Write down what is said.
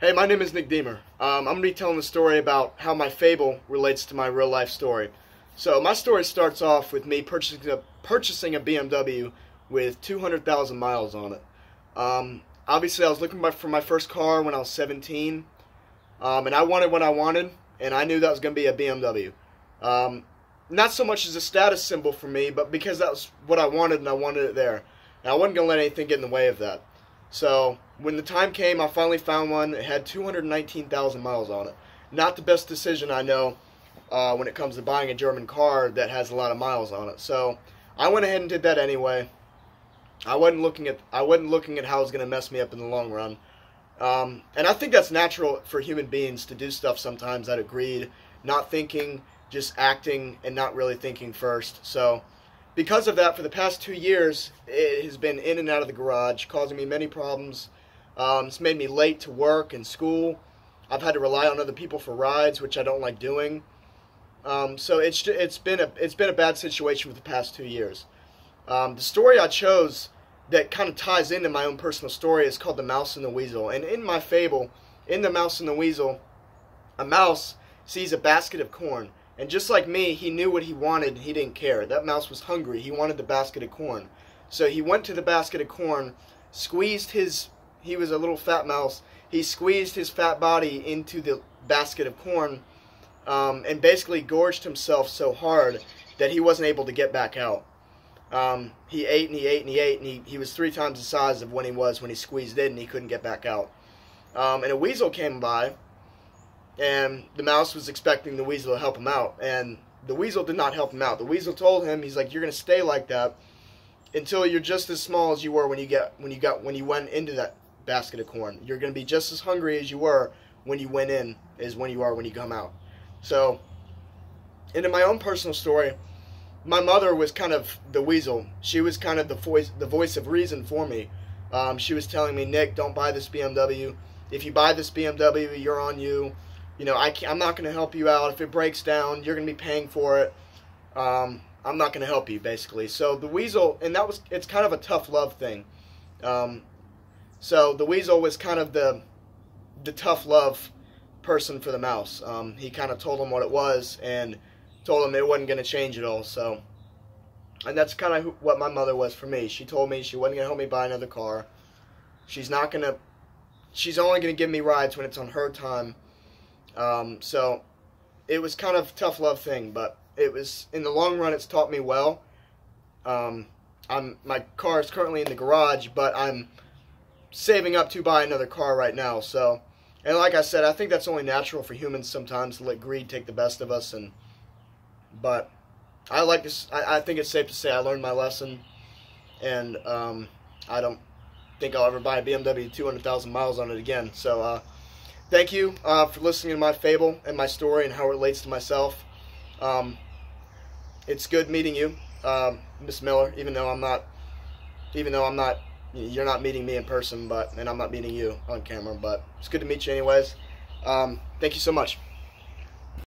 Hey, my name is Deemer. I'm going to be telling the story about how my fable relates to my real life story. So my story starts off with me purchasing a BMW with 200,000 miles on it. Obviously, I was looking for my first car when I was 17, and I wanted what I wanted, and I knew that was going to be a BMW. Not so much as a status symbol for me, but because that was what I wanted, and I wanted it there. And I wasn't going to let anything get in the way of that. So when the time came, I finally found one. It had 219,000 miles on it. Not the best decision, I know, when it comes to buying a German car that has a lot of miles on it. So I went ahead and did that anyway. I wasn't looking at how it was going to mess me up in the long run. And I think that's natural for human beings to do stuff sometimes out of greed, not thinking, just acting, and not really thinking first. So because of that, for the past 2 years, it has been in and out of the garage, causing me many problems. It's made me late to work and school. I've had to rely on other people for rides, which I don't like doing. So it's been a bad situation for the past 2 years. The story I chose that kind of ties into my own personal story is called The Mouse and the Weasel. And in my fable, in The Mouse and the Weasel, a mouse sees a basket of corn. And just like me, he knew what he wanted. He didn't care. That mouse was hungry. He wanted the basket of corn. So he went to the basket of corn, he was a little fat mouse. He squeezed his fat body into the basket of corn and basically gorged himself so hard that he wasn't able to get back out. He ate and he ate and he ate, and he was 3 times the size of when he was when he squeezed in, and he couldn't get back out. And a weasel came by, and the mouse was expecting the weasel to help him out, and the weasel did not help him out. The weasel told him, he's like, "You're going to stay like that until you're just as small as you were when you went into that basket of corn. You're going to be just as hungry as you were when you went in as when you are when you come out." So, into my own personal story, my mother was kind of the weasel. She was kind of the voice of reason for me. She was telling me, "Nick, don't buy this BMW. If you buy this BMW, you're on you. You know, I'm not going to help you out. If it breaks down, you're going to be paying for it. I'm not going to help you," basically. So the weasel, and it's kind of a tough love thing. So the weasel was kind of the tough love person for the mouse. He kind of told him what it was and told him it wasn't going to change at all. So, and that's kind of what my mother was for me. She told me she wasn't going to help me buy another car. She's only going to give me rides when it's on her time. So it was kind of a tough love thing, but it was, in the long run, it's taught me well. My car is currently in the garage, but I'm saving up to buy another car right now. So, and like I said, I think that's only natural for humans sometimes to let greed take the best of us. But I like this. I think it's safe to say I learned my lesson, and I don't think I'll ever buy a BMW with 200,000 miles on it again. So, thank you for listening to my fable and my story and how it relates to myself. It's good meeting you, Miss Miller. Even though you're not meeting me in person, and I'm not meeting you on camera. But it's good to meet you anyways. Thank you so much.